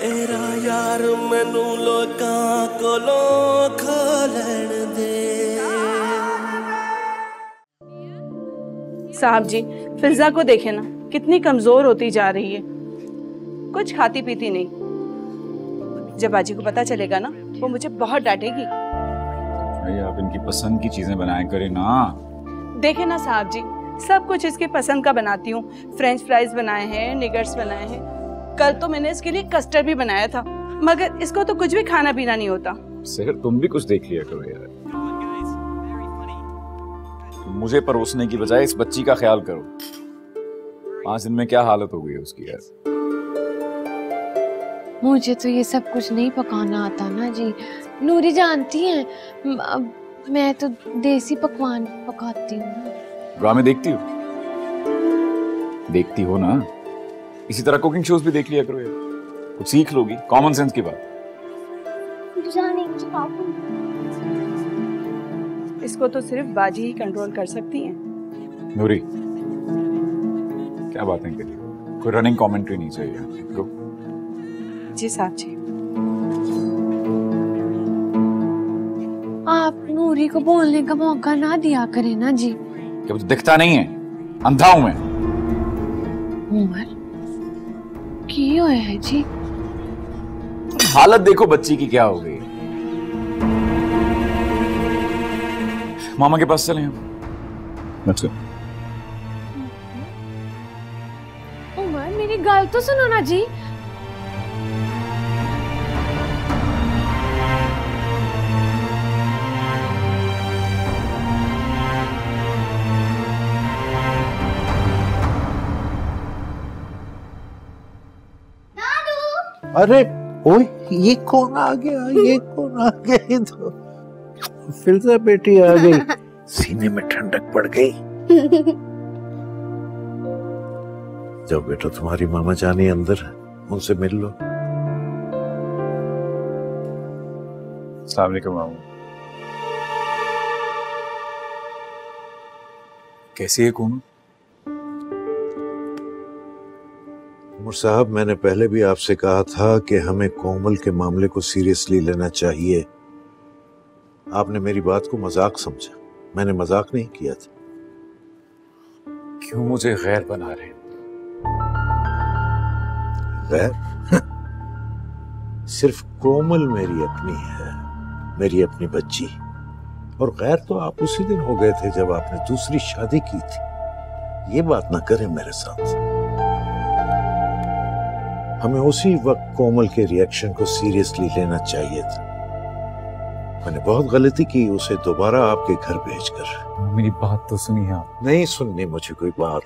मेरा यार मैनू लोकां कोलों खोलण दे। साहब जी, फिजा को देखे ना, कितनी कमजोर होती जा रही है, कुछ खाती पीती नहीं। जब बाजी को पता चलेगा ना, वो मुझे बहुत डांटेगी। भाई आप इनकी पसंद की चीजें बनाया करें ना। देखे ना साहब जी, सब कुछ इसके पसंद का बनाती हूँ। फ्रेंच फ्राइज बनाए हैं, निगर्स बनाए हैं, कल तो मैंने इसके लिए कस्टर्ड भी बनाया था, मगर इसको तो कुछ भी खाना पीना नहीं होता। सेहर तुम भी कुछ देख लिया करो यार। मुझे परोसने की बजाय इस बच्ची का ख्याल करो। 5 दिन में क्या हालत हो गई है उसकी यार। मुझे तो ये सब कुछ नहीं पकाना आता ना जी। नूरी जानती हैं, मैं तो देसी पकवान पकाती हूँ। ड्रामे देखती हो? देखती हो ना, इसी तरह कुकिंग शोज भी देख लिया करो यार, कुछ सीख लोगी। कॉमन सेंस की बात। इसको तो सिर्फ बाजी ही कंट्रोल कर सकती हैं। नूरी, क्या बातें करी, कोई रनिंग कमेंट्री नहीं चाहिए। गो। जी साहब जी। आप नूरी को बोलने का मौका ना दिया करें ना जी। क्या मुझे दिखता नहीं है? अंधा हूं मैं। उमर की होया है जी? हालत देखो बच्ची की क्या हो गई। मामा के पास चले हम। अच्छा उमर, मेरी गल तो सुनो ना जी। अरे ओए, ये कौन आ गया? ये कौन आ गया? तो फिल्जा बेटी आ गई। सीने में ठंडक पड़ गई। जाओ बेटा, तुम्हारी मामा जानी अंदर, उनसे मिल लो। अस्सलाम वालेकुम मामू। कैसी है कोमल? उमर साहब, मैंने पहले भी आपसे कहा था कि हमें कोमल के मामले को सीरियसली लेना चाहिए। आपने मेरी बात को मजाक समझा। मैंने मजाक नहीं किया था। क्यों मुझे गैर बना रहे? गैर? सिर्फ कोमल मेरी अपनी है, मेरी अपनी बच्ची। और गैर तो आप उसी दिन हो गए थे जब आपने दूसरी शादी की थी। ये बात ना करें मेरे साथ। हमें उसी वक्त कोमल के रिएक्शन को सीरियसली लेना चाहिए था। मैंने बहुत गलती की उसे दोबारा आपके घर भेजकर। मेरी बात तो सुनी है आप। नहीं सुननी मुझे कोई बात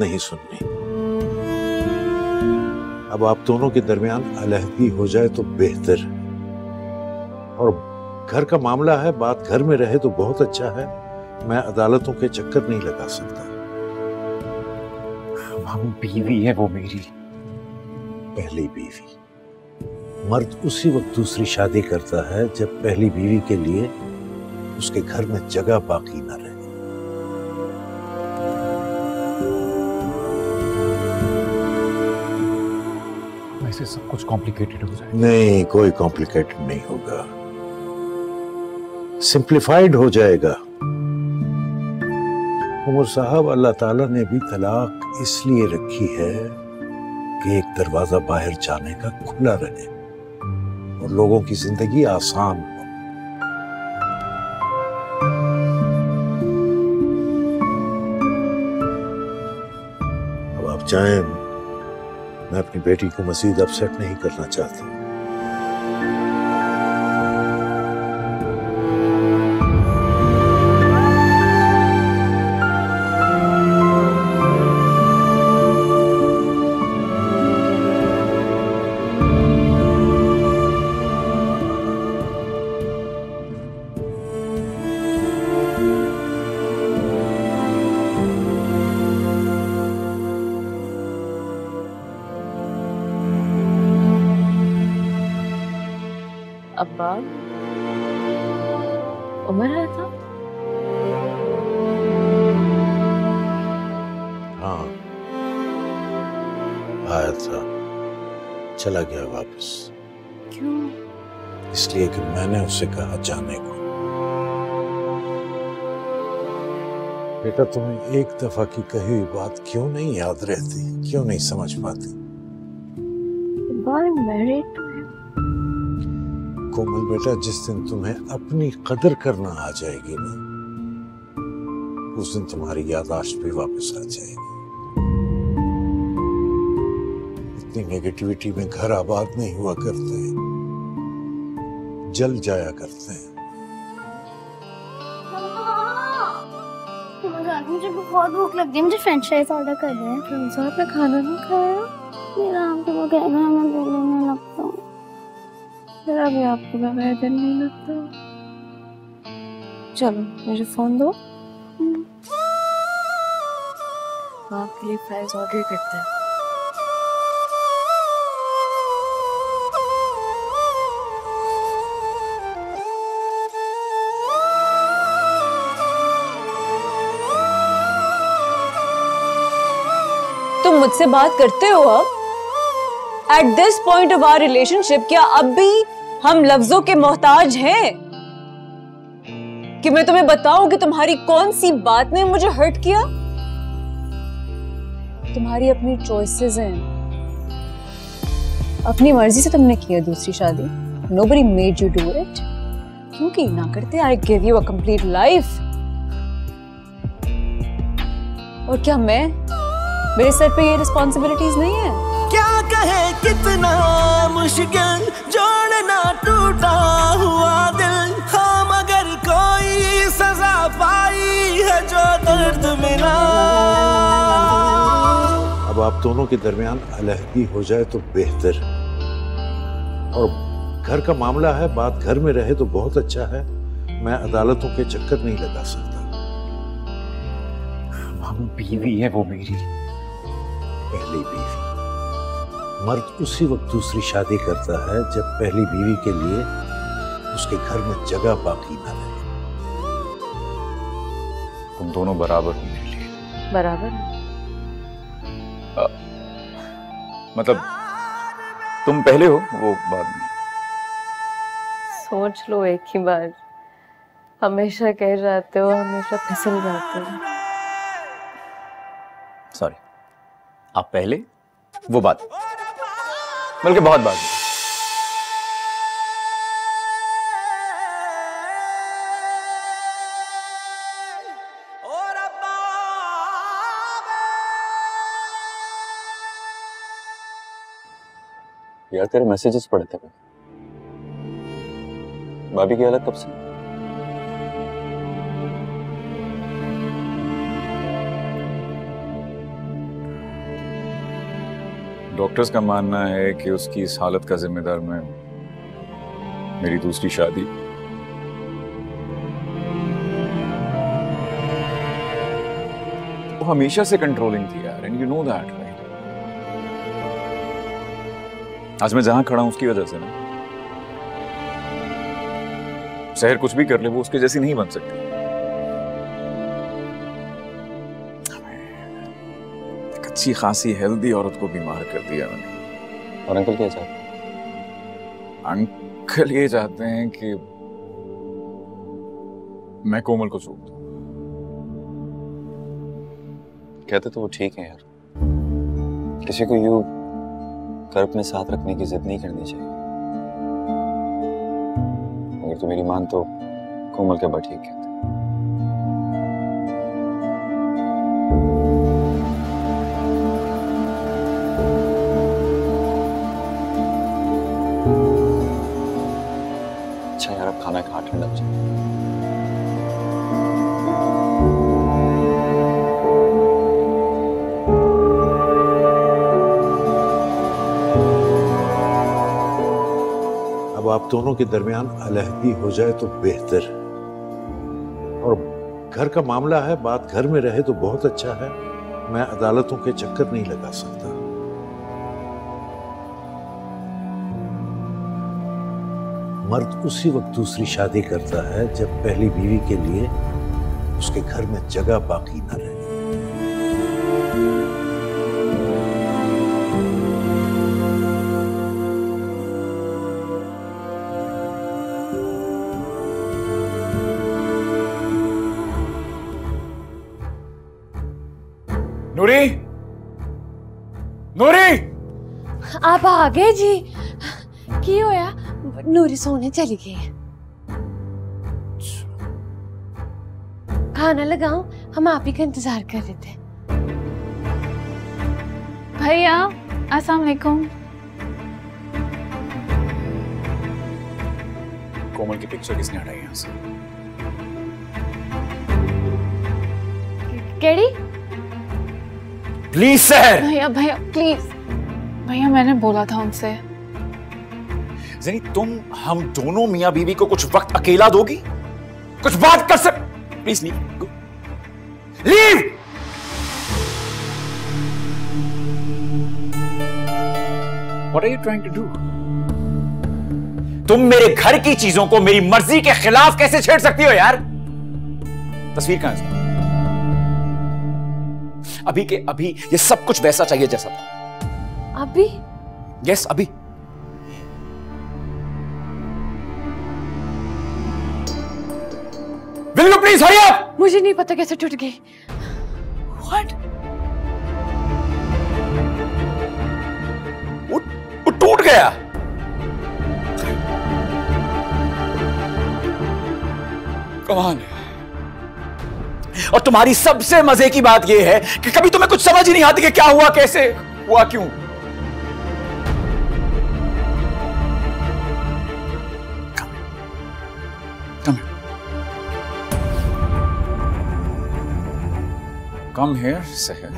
नहीं सुननी। अब आप दोनों के दरमियान अलहदगी हो जाए तो बेहतर। और घर का मामला है, बात घर में रहे तो बहुत अच्छा है। मैं अदालतों के चक्कर नहीं लगा सकता। मामू, बीवी है वो मेरी, पहली बीवी। मर्द उसी वक्त दूसरी शादी करता है जब पहली बीवी के लिए उसके घर में जगह बाकी न रहे। वैसे सब कुछ कॉम्प्लिकेटेड हो जाए। नहीं, कोई कॉम्प्लिकेटेड नहीं होगा, सिंप्लीफाइड हो जाएगा। उमर साहब, अल्लाह ताला ने भी तलाक इसलिए रखी है कि एक दरवाजा बाहर जाने का खुला रहे और लोगों की जिंदगी आसान हो। अब आप चाहें, मैं अपनी बेटी को मजीद अपसेट नहीं करना चाहता। अब्बा, उमर आया था? हाँ, आया था। चला गया वापस। क्यों? इसलिए कि मैंने उसे कहा जाने को। बेटा, तुम्हें एक दफा की कही हुई बात क्यों नहीं याद रहती, क्यों नहीं समझ पाती? कोमल बेटा, जिस दिन तुम्हें अपनी कदर करना आ जाएगी ना, उस दिन तुम्हारी याददाश्त भी वापस आ जाएगी। इतनी नेगेटिविटी में घर आबाद नहीं हुआ करते, जल जाया करते हैं। मुझे बहुत भूख लग रही है, मुझे फ्रेंच फ्राइज ऑर्डर कर रहे हैं। फ्रेंड्स, आपने खाना नहीं खाया? मेरा आपको वो कहना है, मैं दिल में लगता हूँ। मेरा भी आपको बगैर दिल नहीं लगता। चलो मुझे फोन दो, आपके लिए फ्राइज ऑर्डर करते हैं। तुम मुझसे बात करते हो अब? At this point of our relationship क्या अब भी हम लफ्जों के मोहताज हैं कि मैं तुम्हें बताऊं कि तुम्हारी कौन सी बात ने मुझे हर्ट किया? तुम्हारी अपनी चॉइसेस हैं, अपनी मर्जी से तुमने किया दूसरी शादी। Nobody made you do it. क्योंकि ना करते I give you a complete life. और क्या मेरे सर पे ये रिस्पॉन्सिबिलिटीज नहीं है? क्या कहे कितना मुश्किल जोड़ना टूटा हुआ दिल, हाँ मगर कोई सजा पाई है जो दर्द मिला। अब आप दोनों के दरमियान अलहदगी हो जाए तो बेहतर। और घर का मामला है, बात घर में रहे तो बहुत अच्छा है। मैं अदालतों के चक्कर नहीं लगा सकता। बीवी है वो मेरी, पहली बीवी। मर्द उसी वक्त दूसरी शादी करता है जब पहली बीवी के लिए उसके घर में जगह बाकी ना रहे। तुम दोनों बराबर हो मेरे लिए। बराबर? मतलब तुम पहले हो, वो बाद में। सोच लो एक ही बार। हमेशा कह जाते हो, हमेशा फिसल जाते हो। सॉरी, आप पहले, वो बात, बल्कि बहुत बात। यार तेरे मैसेजेस पढ़े थे भाभी की हालत कब से? डॉक्टर्स का मानना है कि उसकी इस हालत का जिम्मेदार मैं, मेरी दूसरी शादी। वो हमेशा से कंट्रोलिंग थी यार, and you know that right. आज मैं जहां खड़ा हूं उसकी वजह से ना। शहर कुछ भी कर ले, वो उसके जैसी नहीं बन सकती। अच्छी खासी हेल्दी औरत को बीमार कर दिया मैंने। और अंकल क्या चाहते हैं? अंकल ये चाहते हैं कि मैं कोमल को छोड़ दूं। कहते तो वो ठीक है यार, किसी को यूं कर अपने साथ रखने की जिद नहीं करनी चाहिए। अगर तो मेरी मान तो कोमल के बा ठीक है। अच्छा यार, अब खाना खा ठंडा हो जाए। अब आप दोनों के दरमियान अलहदगी हो जाए तो बेहतर। और घर का मामला है, बात घर में रहे तो बहुत अच्छा है। मैं अदालतों के चक्कर नहीं लगा सकता। मर्द उसी वक्त दूसरी शादी करता है जब पहली बीवी के लिए उसके घर में जगह बाकी न रहे। नूरी, आप आ गए जी। की होया? नूरी सोने चली गई है। खाना लगाऊं? हम आप ही का इंतजार कर रहे थे। भैया अस्सलाम वालेकुम। कोमल की पिक्चर किसने हटाई यहाँ से? केड़ी? Please sir. भैया भैया प्लीज, भैया मैंने बोला था उनसे। ज़ेनी, तुम हम दोनों मियां बीवी को कुछ वक्त अकेला दोगी? कुछ बात कर सक? Please leave, leave. What are you trying to do? तुम मेरे घर की चीजों को मेरी मर्जी के खिलाफ कैसे छेड़ सकती हो यार? तस्वीर कहां है? अभी के अभी ये सब कुछ वैसा चाहिए जैसा था। अभी? यस, अभी। Will you please hurry up? मुझे नहीं पता कैसे टूट गई। What? वो टूट गया। कमाल है। और तुम्हारी सबसे मजे की बात यह है कि कभी तुम्हें कुछ समझ ही नहीं आती कि क्या हुआ, कैसे हुआ, क्यों। Come here, Seher.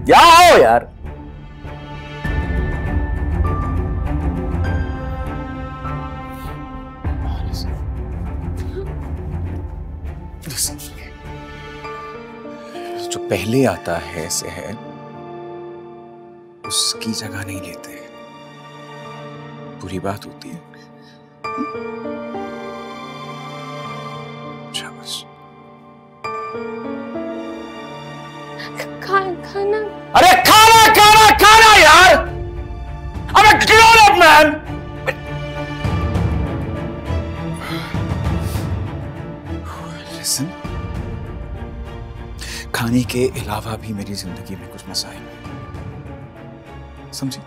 क्या आओ यार। जो पहले आता है सहर, उसकी जगह नहीं लेते। बुरी बात होती है। शाबाश। खाना। अरे खाना खाना खाना यार। अबे grown up man। Listen, खाने के अलावा भी मेरी जिंदगी में कुछ मसाइल हैं, समझी?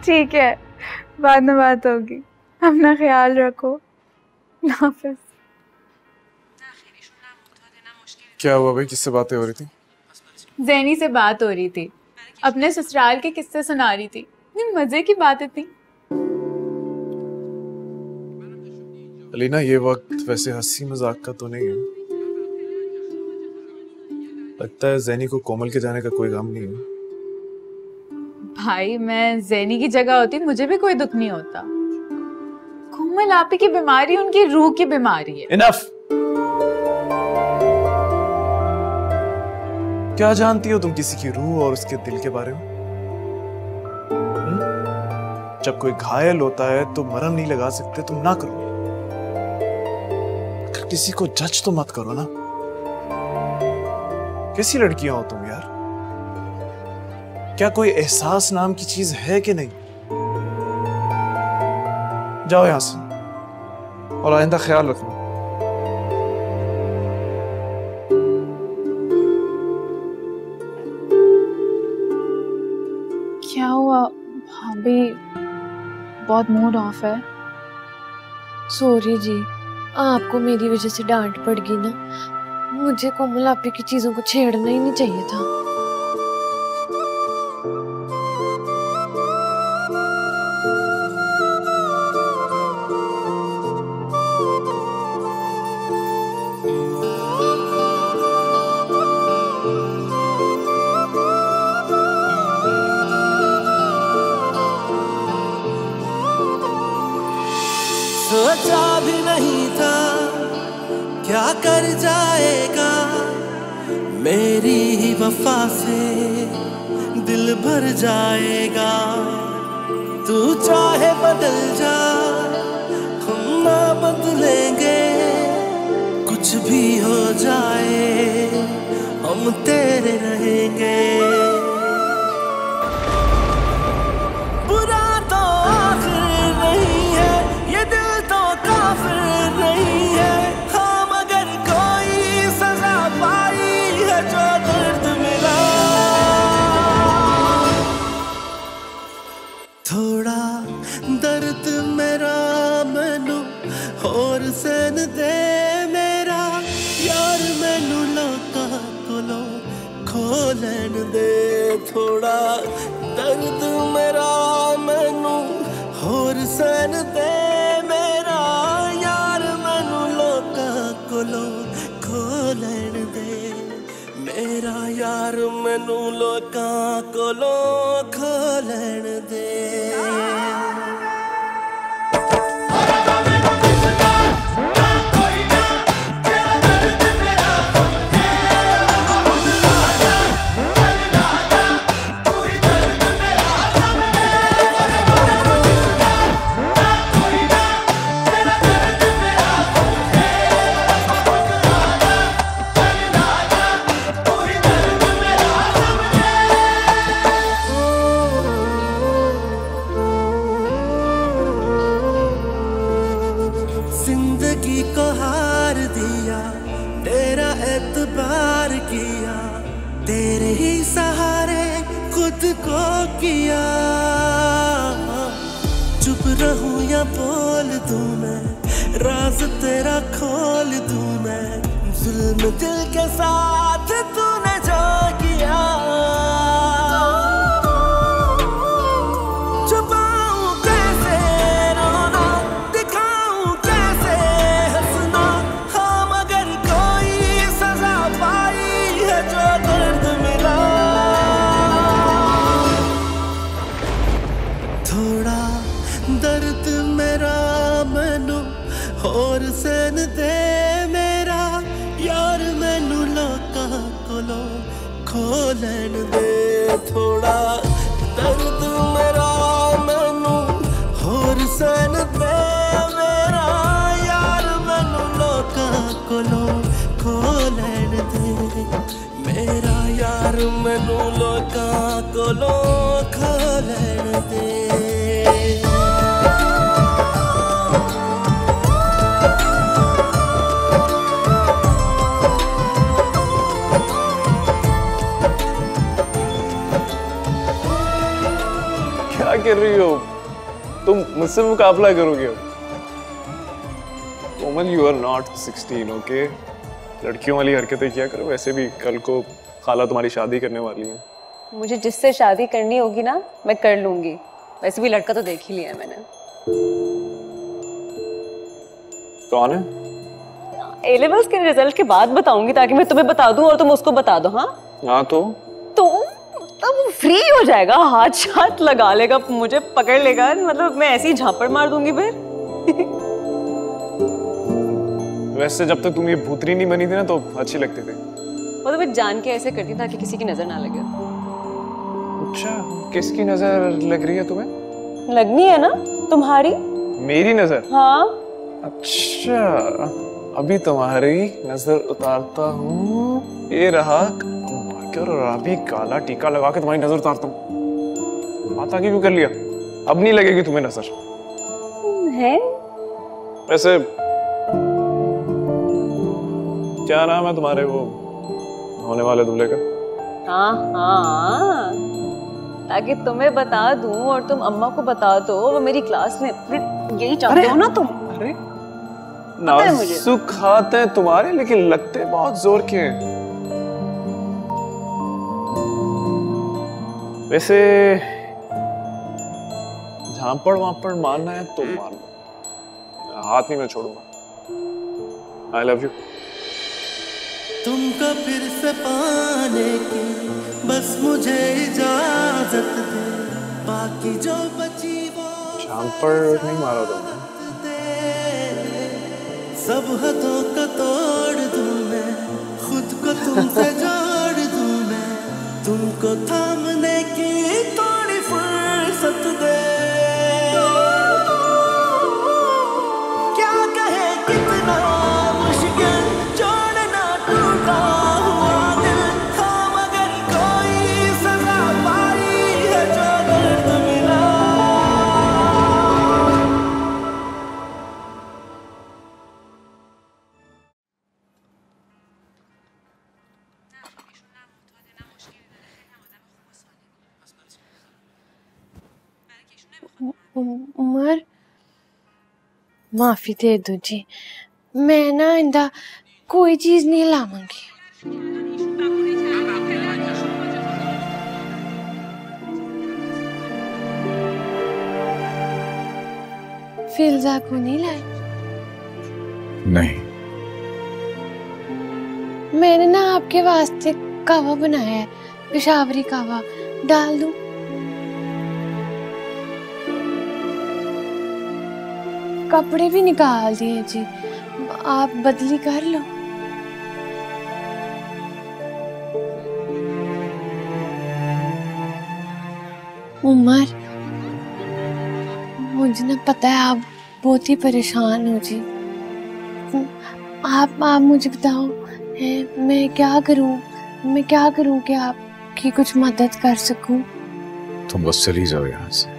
ठीक है, बाद में बात होगी। अपना ख्याल रखो। हाफिज। क्या हुआ भाई, किससे बातें हो रही थी? ज़ैनी से बात हो रही थी, अपने ससुराल के किस्से सुना रही थी। इतनी मजे की बातें थी। अलीना, ये वक्त वैसे हंसी मजाक का तो नहीं है। लगता है ज़ैनी को कोमल के जाने का कोई गम नहीं है। भाई, मैं ज़ैनी की जगह होती मुझे भी कोई दुख नहीं होता। कोमल आपी की बीमारी उनकी रूह की बीमारी है। इनफ। क्या जानती हो तुम किसी की रूह और उसके दिल के बारे में? जब कोई घायल होता है तो मरहम नहीं लगा सकते, तुम ना करो। किसी को जज तो मत करो ना। कैसी लड़कियां हो तुम यार? क्या कोई एहसास नाम की चीज है कि नहीं? जाओ यहां से और आइंदा ख्याल रखना। क्या हुआ भाभी, बहुत मूड ऑफ है? सॉरी जी, आपको मेरी वजह से डांट पड़ गई ना। मुझे कोमल आपी की चीजों को छेड़ना ही नहीं चाहिए था। सोचा भी नहीं था क्या कर जाएगा, मेरी ही वफा से दिल भर जाएगा। तू चाहे बदल जा, हम ना बदलेंगे, कुछ भी हो जाए हम तेरे रहेंगे। बुरा तो आखिर नहीं है, ये दिल तो काफिर नहीं है, हाँ मगर कोई सजा पाई है जो दर्द मिला। थोड़ा दर्द मेरा मैनू होर सहन दे मेरा यार, मैनू लोकां कोलों खो लैन दे। थोड़ा दर्द मेरा मैनू होर सहन दे मेरा यार, मैनू लोकां कोलों खो लैन दे मेरा यार, मैनू लोकां कोलों खो लैन दे। जिंदगी को हार दिया, तेरा एतबार किया, तेरे ही सहारे खुद को किया। चुप रहूं या बोल दूं मैं, राज तेरा खोल दूं मैं, जुल्म दिल के साथ तूने जो किया। छुपाऊं कैसे रोना, दिखाऊं कैसे हंसना, हाँ मगर कोई सजा पाई है जो दर्द मिला। थोड़ा दर्द मेरा मैनू होर सहन दे मेरा यार, मैनू लोकां कोलों खो लैन दे। थोड़ा दर्द मेरा मैनू होर सहन दे मेरा यार, मैनू लोकां कोलों खो लैन दे मेरा यार, मैनू लोकां कोलों खो लैन दे। क्या कर रही हो तुम? मुझसे मुकाबला करोगे? कोमल, यू आर नॉट 16, ओके? लड़कियों वाली हरकतें किया करो। वैसे भी कल को खाला तुम्हारी शादी करने वाली है। मुझे जिससे शादी करनी होगी ना मैं कर लूंगी। वैसे भी लड़का तो देख ही लिया है मैंने। कौन है? ए लेवल्स के रिजल्ट के बाद बताऊंगी, ताकि मैं तुम्हें बता दूं और तुम उसको बता दो। हाँ हाँ, तो तब फ्री हो जाएगा, हाथ लगा लेगा, मुझे पकड़ लेगा, मतलब मैं ऐसी झापड़ मार दूंगी फिर। वैसे जब तक तुम ये भूतरी नहीं बनी थी ना तो अच्छी लगती थी। वो तो मैं जान के ऐसे करती ताकि किसी की नजर ना लगे। अच्छा, किसकी नजर लग रही है तुम्हें? लगनी है ना तुम्हारी। मेरी नजर? हाँ। अच्छा, अभी तुम्हारी नजर उतारता हूँ। ये रहा अभी काला टीका लगा के तुम्हारी नजर उतारता हूँ। बात आगे क्यों कर लिया? अब नहीं लगेगी तुम्हें नजर है? वैसे क्या नाम है तुम्हारे वो होने वाले दूल्हे का? हाँ हाँ, ताकि तुम्हें बता दूं और तुम अम्मा को बता दो। वो मेरी क्लास में यही चाहते हो ना तुम? अरे नाजुक हाथ है तुम्हारे, लेकिन लगते बहुत जोर के हैं। वैसे झांपड़ वापड़ मारना है तो मार लो, हाथ नहीं मैं छोड़ूंगा। I love you. तुमको फिर से पाने की बस मुझे इजाजत दे, बाकी जो बची वो झांपड़ नहीं मारा तुमने। सब हदों को तोड़ दूं मैं, खुद को तुमसे जोड़ दूं मैं, तुमको थामने की थोड़ी फुर्सत दे। क्या उमर माफी दे दो जी, मैं ना इंदा कोई चीज नहीं लाऊंगी। फिल्जा को नहीं लाए? नहीं। मैंने ना आपके वास्ते कावा बनाया है, पेशावरी कावा, डाल दूं? कपड़े भी निकाल दिए जी, आप बदली कर लो। उमर, मुझे ना पता है आप बहुत ही परेशान हो जी। आप मुझे बताओ मैं क्या करूं कि आपकी कुछ मदद कर सकूं? तुम बस चली जाओ यहाँ से।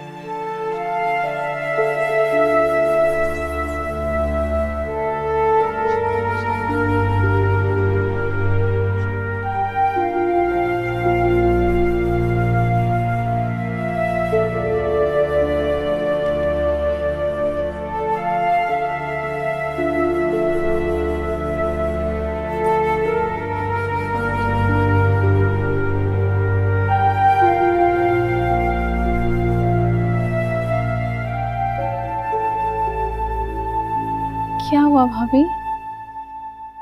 क्या हुआ भाभी?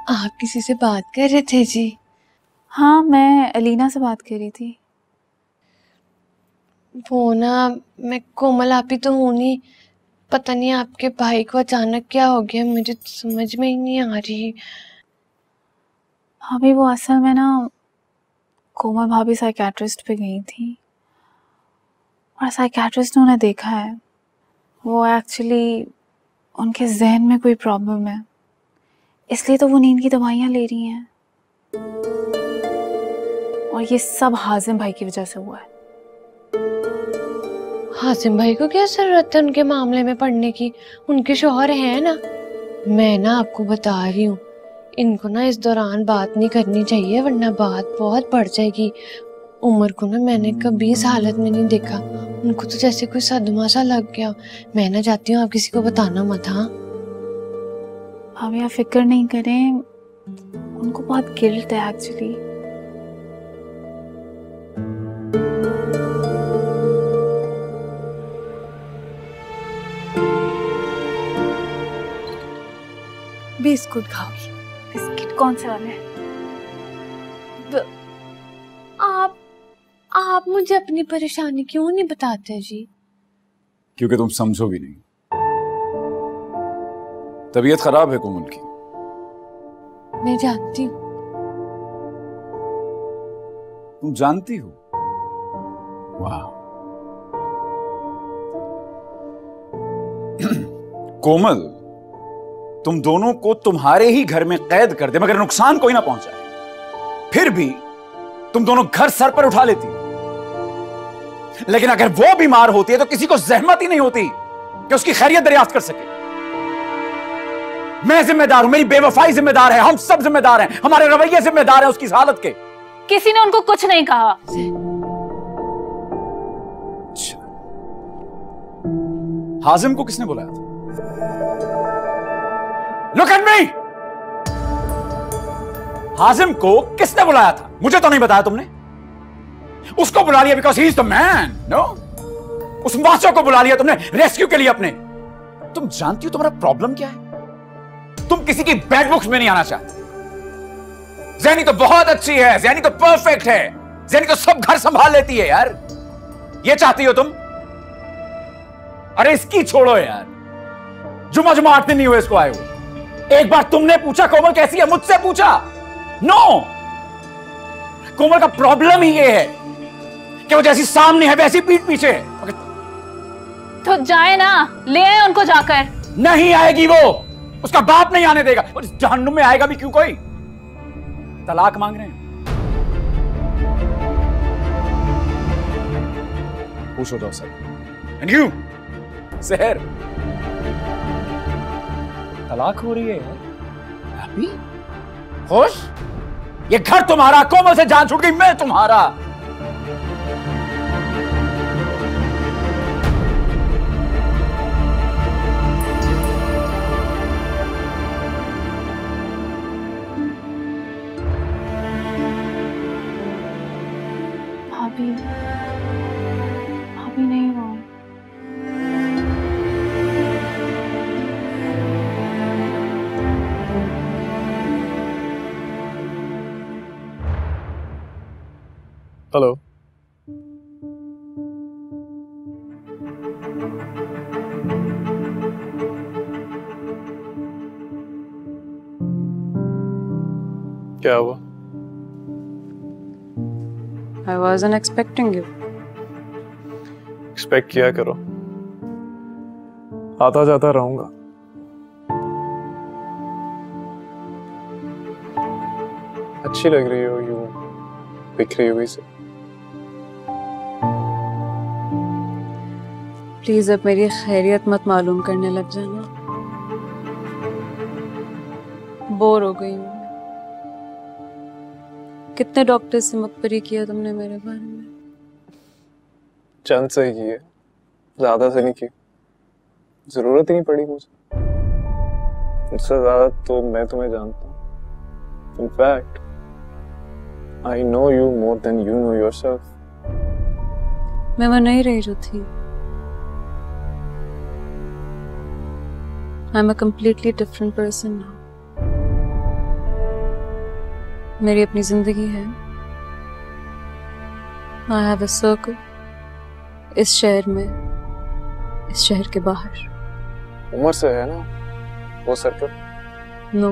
आप किसी से बात कर रहे थे जी? हाँ, मैं अलीना से बात कर रही थी। वो ना, मैं कोमल आपी तो हूँ नहीं, पता नहीं आपके भाई को अचानक क्या हो गया, मुझे तो समझ में ही नहीं आ रही। भाभी वो असल में ना कोमल भाभी साइकेट्रिस्ट पे गई थी और साइकेट्रिस्ट ने उन्हें देखा है। वो एक्चुअली उनके जहन में कोई प्रॉब्लम है, इसलिए तो वो नींद की दवाइयाँ ले रही हैं। और ये सब हाजिम भाई की वजह से हुआ है। हाजिम भाई को क्या जरूरत है उनके मामले में पढ़ने की? उनके शौहर हैं ना। मैं ना आपको बता रही हूँ, इनको ना इस दौरान बात नहीं करनी चाहिए, वरना बात बहुत बढ़ जाएगी। उमर को ना मैंने कभी इस हालत में नहीं देखा, उनको तो जैसे कोई सदमा सा लग गया। मैं ना चाहती हूँ आप किसी को बताना मत। हाँ भाभी आप फिक्र नहीं करें, उनको बहुत गिल्ट है एक्चुअली। बिस्कुट खाओगी? बिस्किट कौन से वाले? आप मुझे अपनी परेशानी क्यों नहीं बताते जी? क्योंकि तुम समझोगी नहीं। तबीयत खराब है कोमल की। मैं जानती हूँ। तुम जानती हो? वाह। कोमल, तुम दोनों को तुम्हारे ही घर में कैद कर दे मगर नुकसान कोई ना पहुंचाए, फिर भी तुम दोनों घर सर पर उठा लेती। लेकिन अगर वो बीमार होती है तो किसी को जहमत ही नहीं होती कि उसकी खैरियत दरियाफ्त कर सके। मैं जिम्मेदार हूं, मेरी बेवफाई जिम्मेदार है, हम सब जिम्मेदार हैं, हमारे रवैये जिम्मेदार हैं उसकी हालत के। किसी ने उनको कुछ नहीं कहा। अच्छा, हाजिम को किसने बुलाया था? Look at me! हाजिम को किसने बुलाया था? मुझे तो नहीं बताया तुमने। उसको बुला लिया because he is the man, no? उस मास्टर को बुला लिया तुमने रेस्क्यू के लिए अपने। तुम जानती हो तुम्हारा प्रॉब्लम क्या है? तुम किसी की बैड बुक्स में नहीं आना चाहते। ज़ैनी तो बहुत अच्छी है, ज़ैनी तो परफेक्ट है, ज़ैनी तो सब घर संभाल लेती है यार। ये चाहती हो तुम? अरे इसकी छोड़ो यार, जुमा 8 दिन नहीं हुए इसको आए हुए। एक बार तुमने पूछा कोमल कैसी है? मुझसे पूछा? नो। कोमल का प्रॉब्लम ही ये है कि वो जैसी सामने है वैसी पीठ पीछे है। तो जाए ना, ले आए उनको जाकर। नहीं आएगी वो, उसका बाप नहीं आने देगा। और इस जहन्नुम में आएगा भी क्यों कोई? तलाक मांग रहे हैं। पूछो तो सर। एंड यू सहर, तलाक हो रही है? हैप्पी? खुश? ये घर तुम्हारा, कोमल से जान छूट गई, मैं तुम्हारा। हेलो। क्या हुआ? I wasn't expecting you. Expect किया करो, आता जाता रहूंगा। अच्छी लग रही हो यूं बिखरी हुई से। प्लीज अब मेरी खैरियत मत मालूम करने लग जाना। बोर हो गई हूँ। कितने डॉक्टर से मुखबरी किया तुमने मेरे बारे में? चंद से की है, ज्यादा से नहीं की। जरूरत ही नहीं पड़ी मुझे। मुझसे ज्यादा तो मैं तुम्हें जानता हूँ। In fact, I know you more than you know yourself. मैं वो नहीं रही जो थी। I'm a completely different person now. मेरी अपनी जिंदगी है। I have a circle. इस शहर में, इस शहर के बाहर। उम्र से है ना वो सर्कल? नो,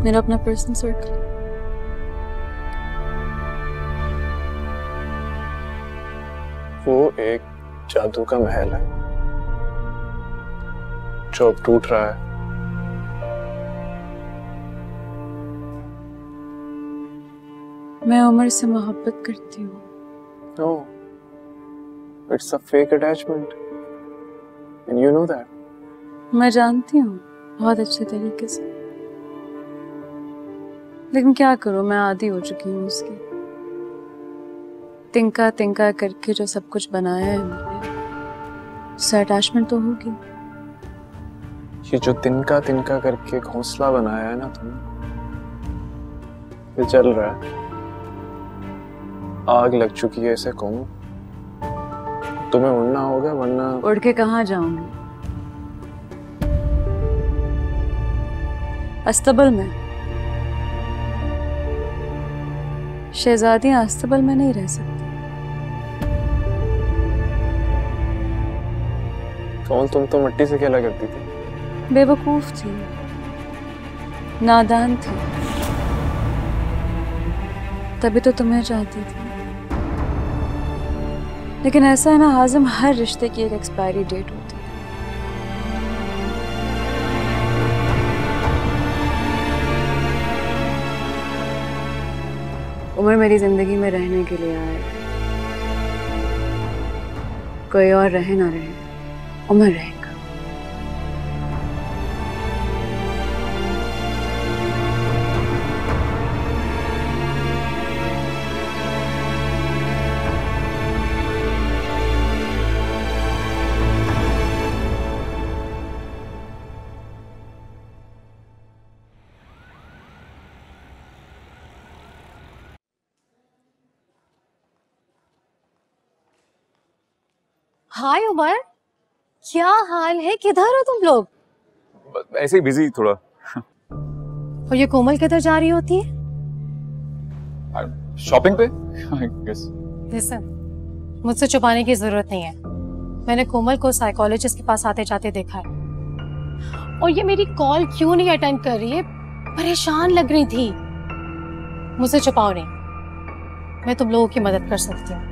मेरा अपना पर्सनल सर्कल। वो एक जादू का महल है जो अब टूट रहा है। मैं उमर से मोहब्बत करती हूँ। No, it's a fake attachment, and you know that. मैं जानती हूँ बहुत अच्छे तरीके से, लेकिन क्या करूँ, मैं आदी हो चुकी हूँ उसकी। तिनका तिनका करके जो सब कुछ बनाया है मैंने, उससे अटैचमेंट तो होगी। ये जो तिनका तिनका करके घोंसला बनाया है ना तुमने, ये चल रहा है। आग लग चुकी है इसे कहूँ। तुम्हें उड़ना होगा, वरना उड़ के कहाँ जाऊंगी? अस्तबल में। शहजादियां अस्तबल में नहीं रह सकती। कौन? तुम तो मिट्टी से खेला करती थी। बेवकूफ थी, नादान थी, तभी तो तुम्हें चाहती थी। लेकिन ऐसा है ना हाजिम, हर रिश्ते की एक एक्सपायरी डेट होती है। उमर मेरी जिंदगी में रहने के लिए आए, कोई और रहे ना रहे, उमर रहेगा। हाय उमर, क्या हाल है? किधर हो तुम लोग? ऐसे ही बिजी थोड़ा। और ये कोमल किधर जा रही होती है? शॉपिंग पे I guess. लिसन, मुझसे छुपाने की जरूरत नहीं है। मैंने कोमल को साइकोलॉजिस्ट के पास आते जाते देखा है। और ये मेरी कॉल क्यों नहीं अटेंड कर रही है? परेशान लग रही थी। मुझसे छुपाओ नहीं, मैं तुम लोगों की मदद कर सकती हूँ।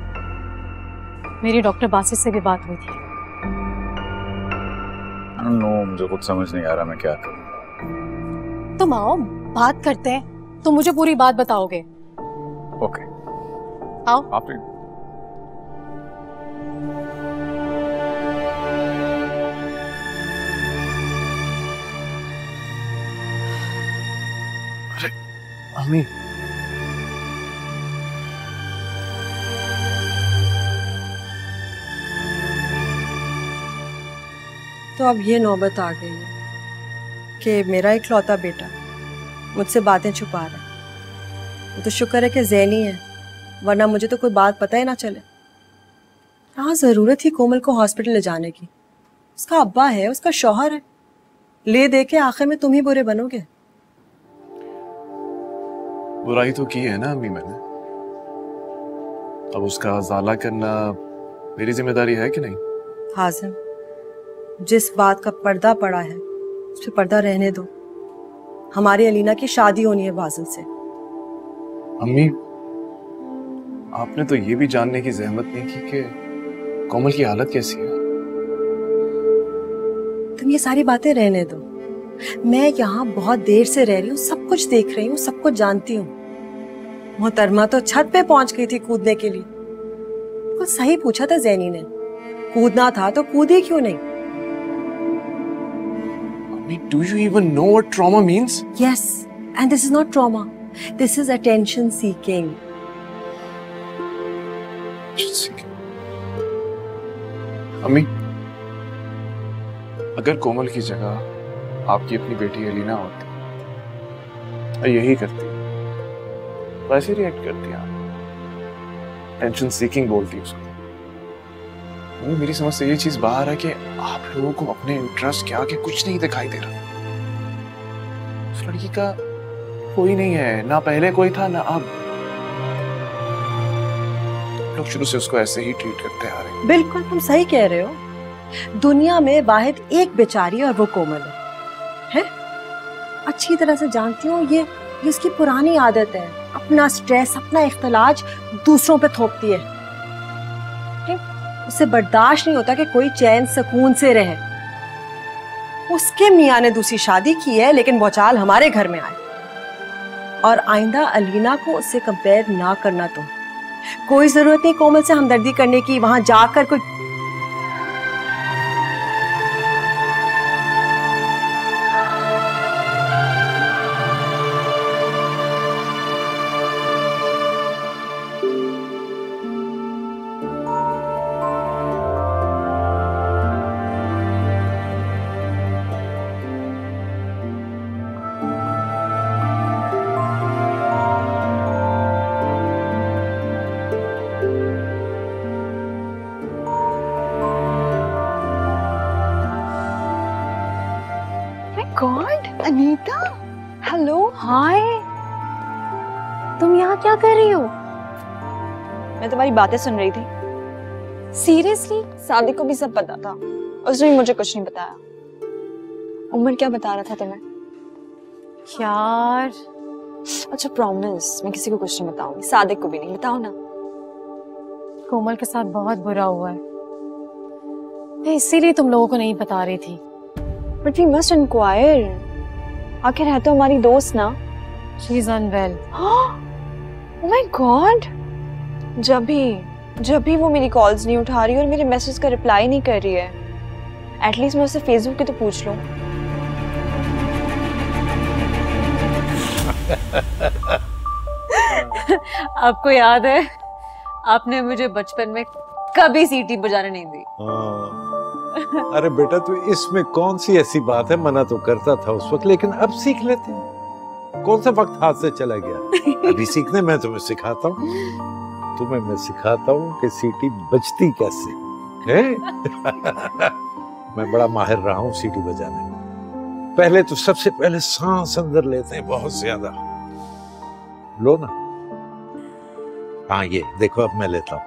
मेरी डॉक्टर बासित से भी बात हुई थी। I don't know, मुझे कुछ समझ नहीं आ रहा मैं क्या करूँ। तुम आओ, बात करते हैं। तुम मुझे पूरी बात बताओगे। ओके, आओ। आप अरे अम्मी, तो अब ये नौबत आ गई है कि मेरा इकलौता बेटा मुझसे बातें छुपा रहा है। वो तो शुक्र है कि ज़हनी है, वरना मुझे तो कोई बात पता ही ना चले। हाँ, ज़रूरत थी कोमल को हॉस्पिटल ले जाने की। उसका अब्बा है, उसका शौहर है। ले दे के आखिर में तुम ही बुरे बनोगे। बुराई तो की है ना अम्मी मैंने, अब उसका उजाला करना मेरी जिम्मेदारी है कि नहीं? हाजिम, जिस बात का पर्दा पड़ा है उस पे पर्दा रहने दो। हमारी अलीना की शादी होनी है बाजिल से। अम्मी, आपने तो ये भी जानने की जहमत नहीं की कि कोमल की हालत कैसी है। तुम ये सारी बातें रहने दो। मैं यहाँ बहुत देर से रह रही हूँ, सब कुछ देख रही हूँ, सब कुछ जानती हूँ। मोहतरमा तो छत पे पहुंच गई थी कूदने के लिए। कुछ सही पूछा था जैनी ने, कूदना था तो कूदी क्यों नहीं? Do you even know what trauma means? Yes, and this is not trauma. This is attention seeking. अम्मी, अगर कोमल की जगह आपकी अपनी बेटी अलीना होती और यही करती, वैसे रिएक्ट करती आप, टेंशन सीकिंग बोलती उसको। मेरी समझ से ये चीज बाहर है कि आप लोगों को अपने इंटरेस्ट के आगे कुछ नहीं दिखाई दे रहा। उस लड़की का कोई नहीं है, ना पहले कोई था ना अब। लोग शुरू से उसको ऐसे ही ट्रीट करते आ रहे हैं। बिल्कुल तुम सही कह रहे हो। दुनिया में वाहिद एक बेचारी और वो कोमल है? अच्छी तरह से जानती हूँ ये उसकी पुरानी आदत है। अपना स्ट्रेस, अपना इख्तलाज दूसरों पे थोपती है। उसे बर्दाश्त नहीं होता कि कोई चैन सुकून से रहे। उसके मियाँ ने दूसरी शादी की है, लेकिन वो चाल हमारे घर में आए। और आइंदा अलीना को उससे कंपेयर ना करना। तुम कोई जरूरत नहीं कोमल से हमदर्दी करने की, वहां जाकर कोई गॉड, अनीता, हेलो, हाय। तुम यहाँ क्या कर रही हो? मैं तुम्हारी बातें सुन रही थी। सीरियसली? सादिक को भी सब पता था, उसने भी मुझे कुछ नहीं बताया। उमर क्या बता रहा था तुम्हें? यार, अच्छा प्रॉमिस, मैं किसी को कुछ नहीं बताऊंगी, सादिक को भी नहीं। बताओ ना। कोमल के साथ बहुत बुरा हुआ है, मैं इसीलिए तुम लोगों को नहीं बता रही थी। But we must inquire. आखिर है तो हमारी दोस्त ना। She is unwell. Oh my God! जब भी वो मेरी कॉल्स नहीं उठा रही और मेरे मैसेज का रिप्लाई नहीं कर रही है, एटलीस्ट मैं उससे फेसबुक पे तो पूछ लूं। आपको याद है, आपने मुझे बचपन में कभी सीटी बजाने नहीं दी। अरे बेटा, तू इसमें कौन सी ऐसी बात है? मना तो करता था उस वक्त, लेकिन अब सीख लेते हैं। कौन सा वक्त हाथ से चला गया? अभी सीखने में तुम्हें सिखाता हूँ। मैं सिखाता हूँ कि सीटी बजती कैसे है। मैं बड़ा माहिर रहा हूँ सीटी बजाने में। पहले तो सबसे पहले सांस अंदर लेते हैं बहुत ज्यादा। लो ना। हाँ, ये देखो, अब मैं लेता हूँ।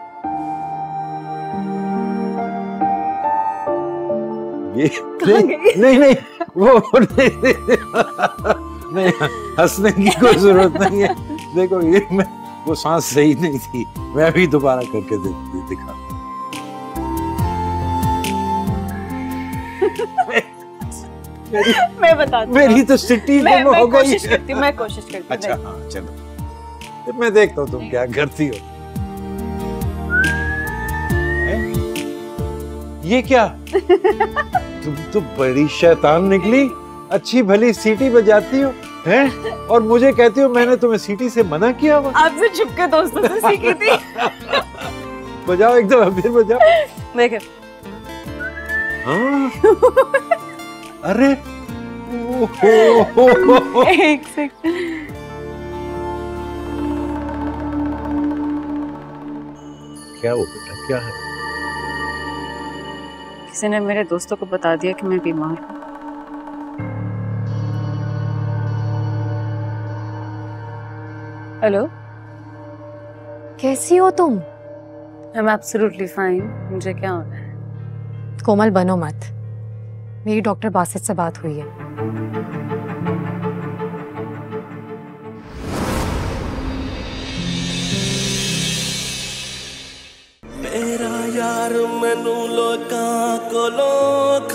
ये नहीं वो नहीं, हंसने की कोई जरूरत नहीं है। देखो, ये वो सांस सही नहीं थी, मैं भी दोबारा करके दिखा। मैं बताती हूँ। मेरी तो सिटी मैं हो गई। कोशिश करती हूँ। अच्छा हाँ, चलो मैं देखता हूँ तुम क्या करती हो। ये क्या? तुम तो बड़ी शैतान निकली। अच्छी भली सीटी बजाती हो हैं, और मुझे कहती हो मैंने तुम्हें सीटी से मना किया हुआ। आपसे छुप के दोस्तों से सीखी थी। बजाओ एक दफा, फिर बजाओ। देखे। हाँ। अरे एक सेकंड। क्या हो बेटा, क्या है? किसी ने मेरे दोस्तों को बता दिया कि मैं बीमार हूँ। हेलो, कैसी हो तुम? I am absolutely fine. मुझे क्या होना है? कोमल बनो मत। मेरी डॉक्टर बासित से बात हुई है। मेरा यार मैनू लोकां कोलों